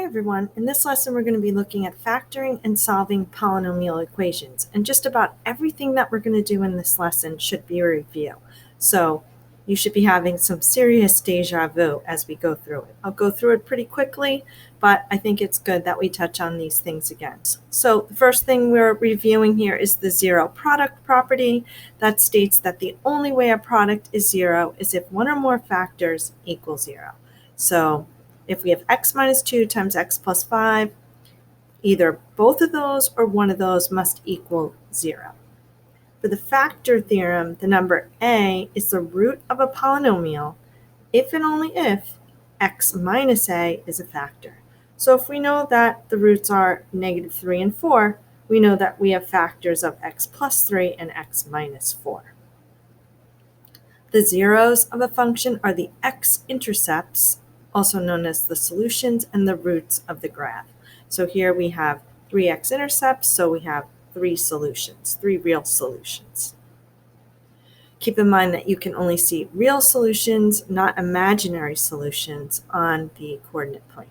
Hi everyone, in this lesson we're going to be looking at factoring and solving polynomial equations, and just about everything that we're going to do in this lesson should be a review. So you should be having some serious deja vu as we go through it. I'll go through it pretty quickly, but I think it's good that we touch on these things again. So the first thing we're reviewing here is the zero product property that states that the only way a product is zero is if one or more factors equal zero. So if we have x minus 2 times x plus 5, either both of those or one of those must equal 0. For the factor theorem, the number a is the root of a polynomial if and only if x minus a is a factor. So if we know that the roots are negative 3 and 4, we know that we have factors of x plus 3 and x minus 4. The zeros of a function are the x-intercepts, also known as the solutions, and the roots of the graph. So here we have 3 x-intercepts, so we have 3 solutions, 3 real solutions. Keep in mind that you can only see real solutions, not imaginary solutions, on the coordinate plane.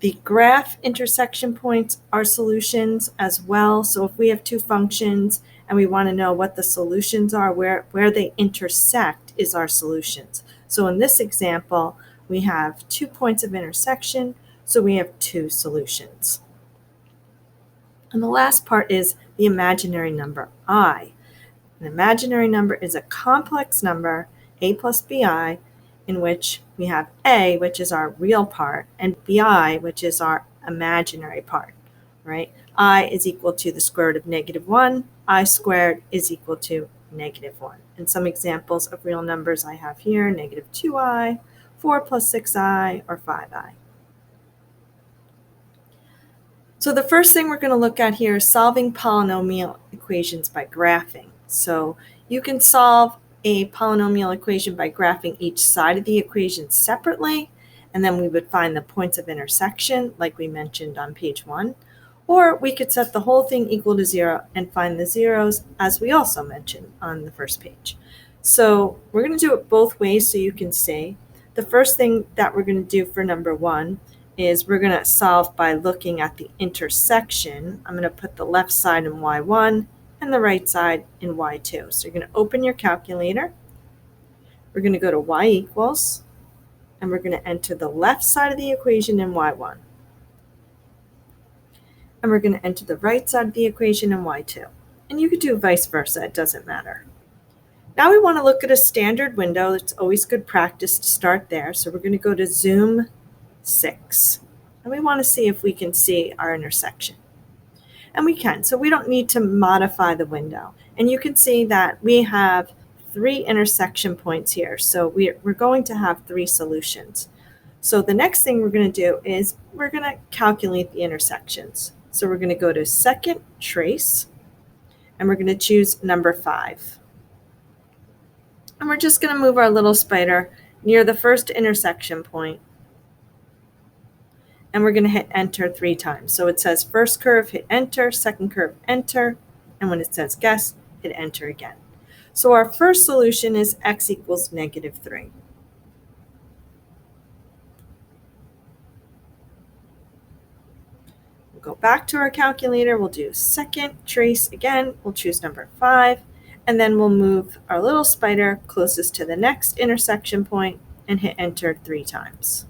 The graph intersection points are solutions as well. So if we have 2 functions and we want to know what the solutions are, where they intersect is our solutions. So in this example, we have 2 points of intersection, so we have 2 solutions. And the last part is the imaginary number I. An imaginary number is a complex number, a plus bi, in which we have a, which is our real part, and bi, which is our imaginary part, right? I is equal to the square root of -1, I squared is equal to -1. And some examples of real numbers I have here, -2i, 4 plus 6i, or 5i. So the first thing we're going to look at here is solving polynomial equations by graphing. So you can solve a polynomial equation by graphing each side of the equation separately, and then we would find the points of intersection like we mentioned on page 1. Or we could set the whole thing equal to 0 and find the zeros, as we also mentioned on the first page. So we're going to do it both ways so you can see. The first thing that we're going to do for number 1 is we're going to solve by looking at the intersection. I'm going to put the left side in y1 and the right side in y2. So you're going to open your calculator. We're going to go to y equals, and we're going to enter the left side of the equation in y1. And we're going to enter the right side of the equation in y2. And you could do vice versa, it doesn't matter. Now we want to look at a standard window. It's always good practice to start there. So we're going to go to zoom 6. And we want to see if we can see our intersection. And we can, so we don't need to modify the window. And you can see that we have 3 intersection points here. So we're going to have 3 solutions. So the next thing we're going to do is we're going to calculate the intersections. So we're going to go to second trace, and we're going to choose number 5. And we're just going to move our little spider near the first intersection point. And we're going to hit enter 3 times. So it says first curve, hit enter, second curve, enter, and when it says guess, hit enter again. So our first solution is x equals -3. We'll go back to our calculator, we'll do second trace again, we'll choose number 5, and then we'll move our little spider closest to the next intersection point and hit enter 3 times.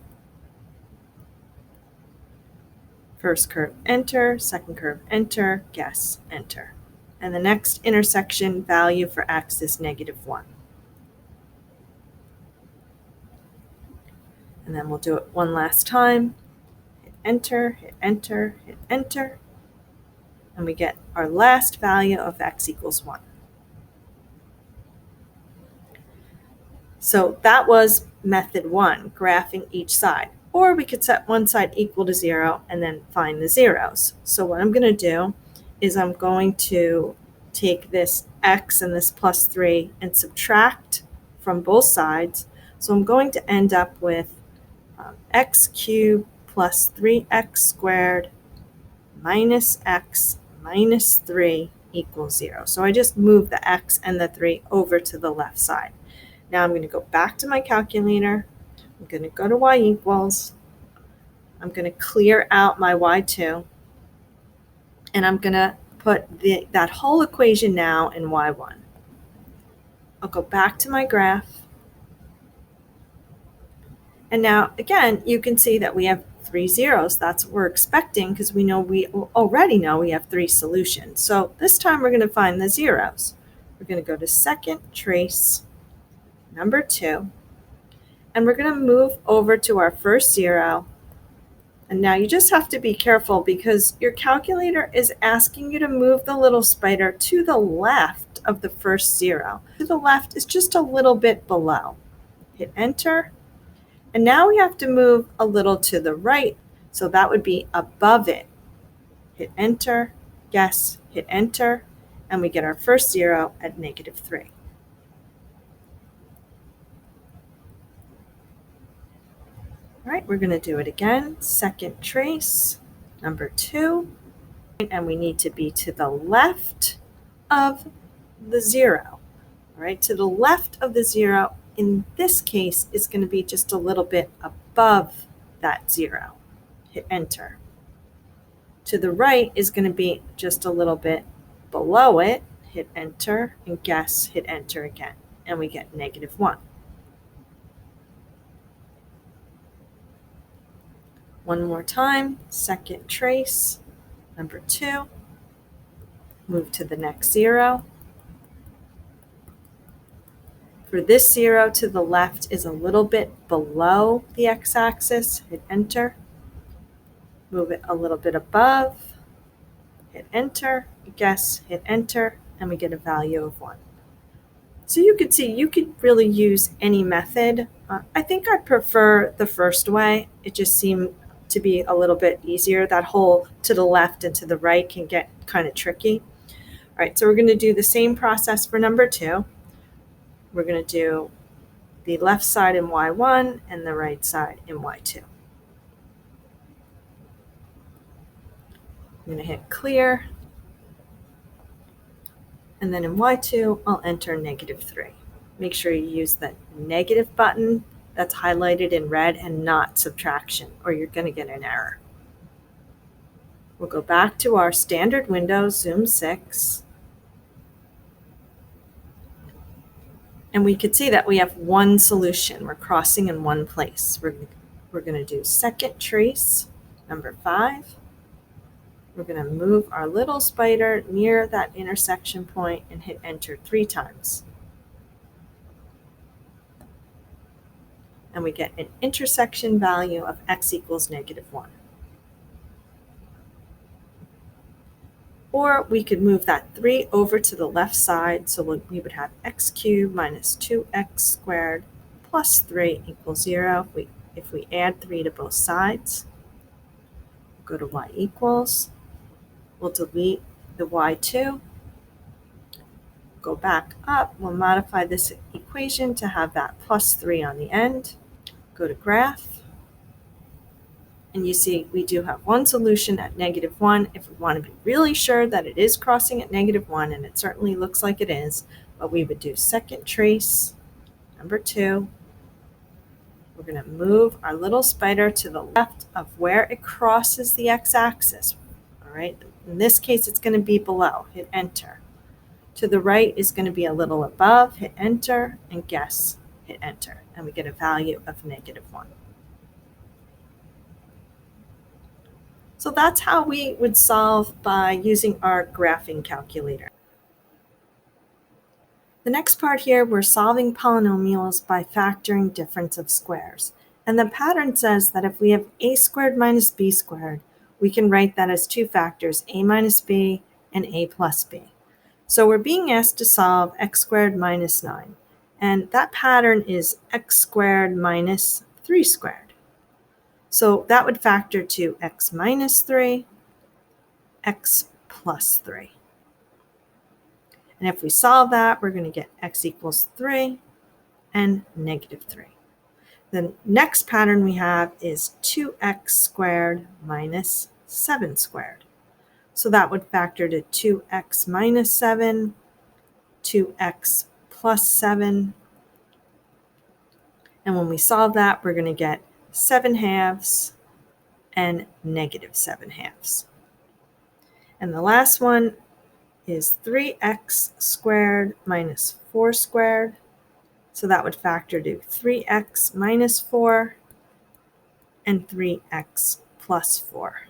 First curve, enter, second curve, enter, guess, enter. And the next intersection value for x is -1. And then we'll do it one last time. Hit enter, hit enter, hit enter. And we get our last value of x equals 1. So that was method 1, graphing each side. Or we could set one side equal to 0 and then find the zeros. So what I'm going to do is I'm going to take this x and this plus 3 and subtract from both sides. So I'm going to end up with x cubed plus 3x squared minus x minus 3 equals 0. So I just moved the x and the 3 over to the left side. Now I'm going to go back to my calculator. I'm going to go to y equals. I'm going to clear out my y2, and I'm going to put that whole equation now in y1. I'll go back to my graph. And now, again, you can see that we have 3 zeros. That's what we're expecting because we already know we have 3 solutions. So this time we're going to find the zeros. We're going to go to second trace, number 2, and we're going to move over to our first 0. And now you just have to be careful because your calculator is asking you to move the little spider to the left of the first 0. To the left is just a little bit below. Hit enter. And now we have to move a little to the right, so that would be above it. Hit enter, guess, hit enter, and we get our first 0 at -3. All right, we're going to do it again. Second trace, number 2, and we need to be to the left of the 0. All right, to the left of the 0 in this case is going to be just a little bit above that 0. Hit enter. To the right is going to be just a little bit below it. Hit enter and guess, hit enter again, and we get -1. One more time, second trace, number 2, move to the next 0. For this 0 to the left is a little bit below the x-axis, hit enter. Move it a little bit above, hit enter, guess, hit enter, and we get a value of 1. So you could see you could really use any method. I think I prefer the first way. It just seemed to be a little bit easier. That whole to the left and to the right can get kind of tricky. All right, so we're going to do the same process for number 2. We're going to do the left side in y1 and the right side in y2. I'm going to hit clear. And then in y2, I'll enter -3. Make sure you use the negative button that's highlighted in red and not subtraction, or you're going to get an error. We'll go back to our standard window, zoom 6. And we could see that we have one solution. We're crossing in one place. We're going to do second trace, number 5. We're going to move our little spider near that intersection point and hit enter 3 times. And we get an intersection value of x equals -1. Or we could move that 3 over to the left side, so we would have x cubed minus 2x squared plus 3 equals 0. If we add 3 to both sides, we'll go to y equals. We'll delete the y2, go back up, we'll modify this equation to have that plus 3 on the end, go to graph, and you see we do have one solution at -1. If we want to be really sure that it is crossing at -1, and it certainly looks like it is, but we would do second trace, number 2. We're going to move our little spider to the left of where it crosses the x-axis. All right, in this case, it's going to be below. Hit enter. To the right is going to be a little above. Hit enter and guess. Hit enter. And we get a value of -1. So that's how we would solve by using our graphing calculator. The next part here, we're solving polynomials by factoring difference of squares. And the pattern says that if we have a squared minus b squared, we can write that as 2 factors, a minus b and a plus b. So we're being asked to solve x squared minus 9. And that pattern is x squared minus 3 squared. So that would factor to x minus 3, x plus 3. And if we solve that, we're going to get x equals 3 and -3. The next pattern we have is 2x squared minus 7 squared. So that would factor to 2x minus 7, 2x plus 7. And when we solve that, we're going to get 7 halves and negative 7/2. And the last one is 3x squared minus 4 squared. So that would factor to 3x minus 4 and 3x plus 4.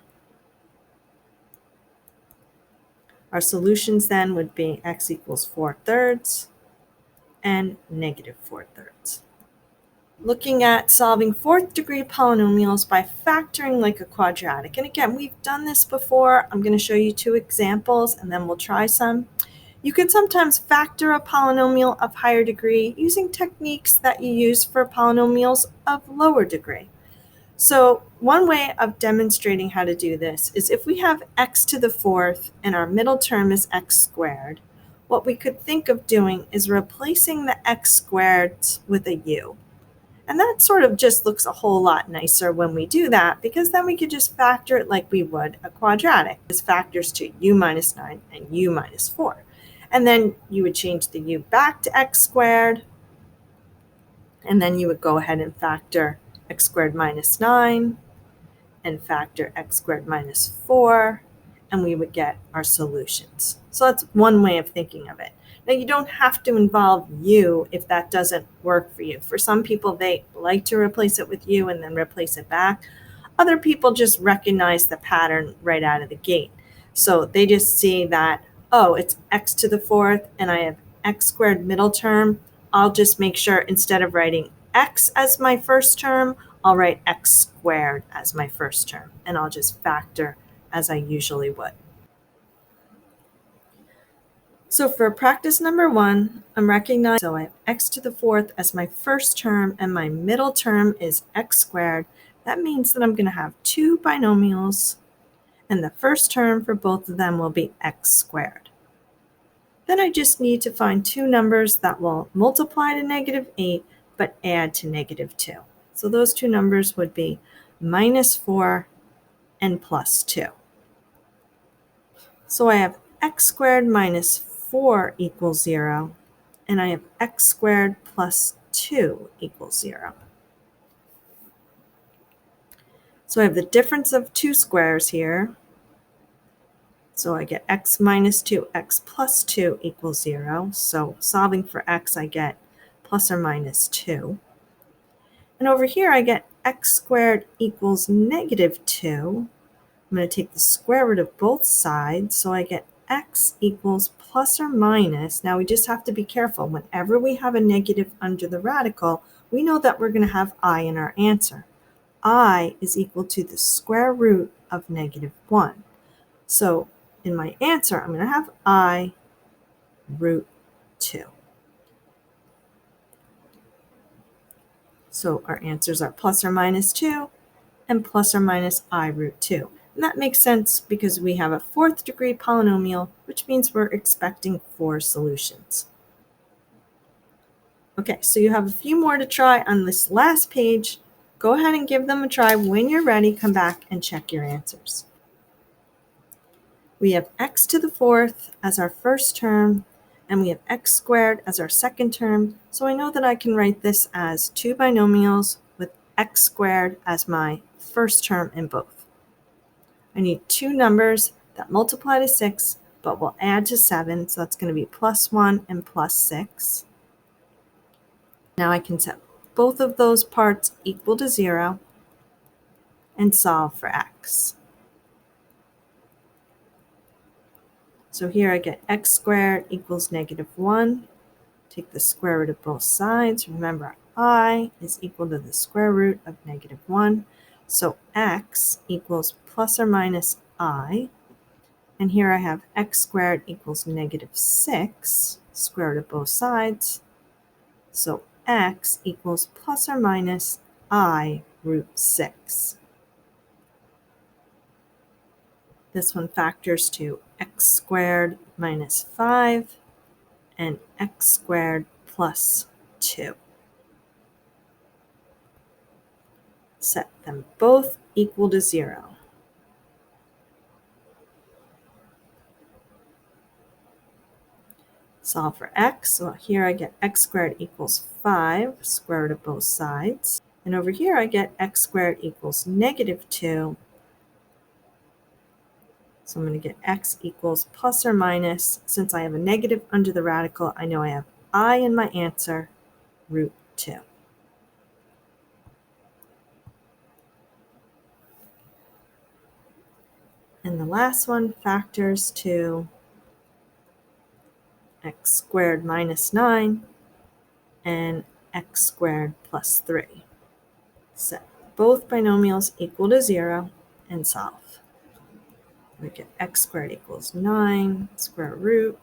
Our solutions then would be x equals 4/3 and negative 4/3. Looking at solving fourth degree polynomials by factoring like a quadratic. And again, we've done this before. I'm going to show you 2 examples and then we'll try some. You can sometimes factor a polynomial of higher degree using techniques that you use for polynomials of lower degree. So one way of demonstrating how to do this is if we have x to the 4th and our middle term is x squared, what we could think of doing is replacing the x squareds with a u. And that sort of just looks a whole lot nicer when we do that, because then we could just factor it like we would a quadratic. This factors to u minus 9 and u minus 4. And then you would change the u back to x squared, and then you would go ahead and factor x squared minus 9 and factor x squared minus 4, and we would get our solutions. So that's one way of thinking of it. Now, you don't have to involve u if that doesn't work for you. For some people, they like to replace it with u and then replace it back. Other people just recognize the pattern right out of the gate. So they just see that, oh, it's x to the 4th and I have x squared middle term. I'll just make sure instead of writing x as my first term, I'll write x squared as my first term, and I'll just factor as I usually would. So for practice number 1, I'm recognizing, so I have x to the 4th as my first term, and my middle term is x squared. That means that I'm going to have 2 binomials, and the first term for both of them will be x squared. Then I just need to find 2 numbers that will multiply to negative 8, but add to negative 2. So those 2 numbers would be minus 4 and plus 2. So I have x squared minus 4 equals 0, and I have x squared plus 2 equals 0. So I have the difference of 2 squares here. So I get x minus 2, x plus 2 equals 0. So solving for x, I get plus or minus 2. And over here, I get x squared equals negative 2. I'm going to take the square root of both sides, so I get x equals plus or minus. Now we just have to be careful. Whenever we have a negative under the radical, we know that we're going to have I in our answer. I is equal to the square root of negative 1. So in my answer, I'm going to have I root 2. So our answers are plus or minus 2 and plus or minus I root 2. And that makes sense because we have a 4th degree polynomial, which means we're expecting 4 solutions. Okay, so you have a few more to try on this last page. Go ahead and give them a try. When you're ready, come back and check your answers. We have x to the 4th as our first term, and we have x squared as our second term. So I know that I can write this as 2 binomials with x squared as my first term in both. I need 2 numbers that multiply to 6, but will add to 7. So that's going to be plus 1 and plus 6. Now I can set both of those parts equal to 0 and solve for x. So here I get x squared equals negative 1. Take the square root of both sides. Remember, I is equal to the square root of negative 1. So x equals plus or minus I. And here I have x squared equals negative 6, square root of both sides. So x equals plus or minus I root 6. This one factors to x squared minus 5 and x squared plus 2. Set them both equal to 0. Solve for x. So here I get x squared equals 5, square root of both sides. And over here I get x squared equals negative 2, So I'm going to get x equals plus or minus. Since I have a negative under the radical, I know I have I in my answer, root 2. And the last one factors to x squared minus 9 and x squared plus 3. Set both binomials equal to 0 and solve. We get x squared equals 9, square root,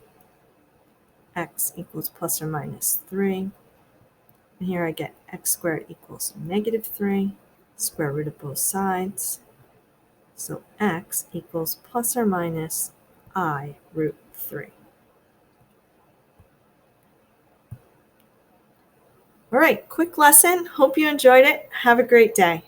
x equals plus or minus 3. And here I get x squared equals negative 3, square root of both sides. So x equals plus or minus I root 3. All right, quick lesson. Hope you enjoyed it. Have a great day.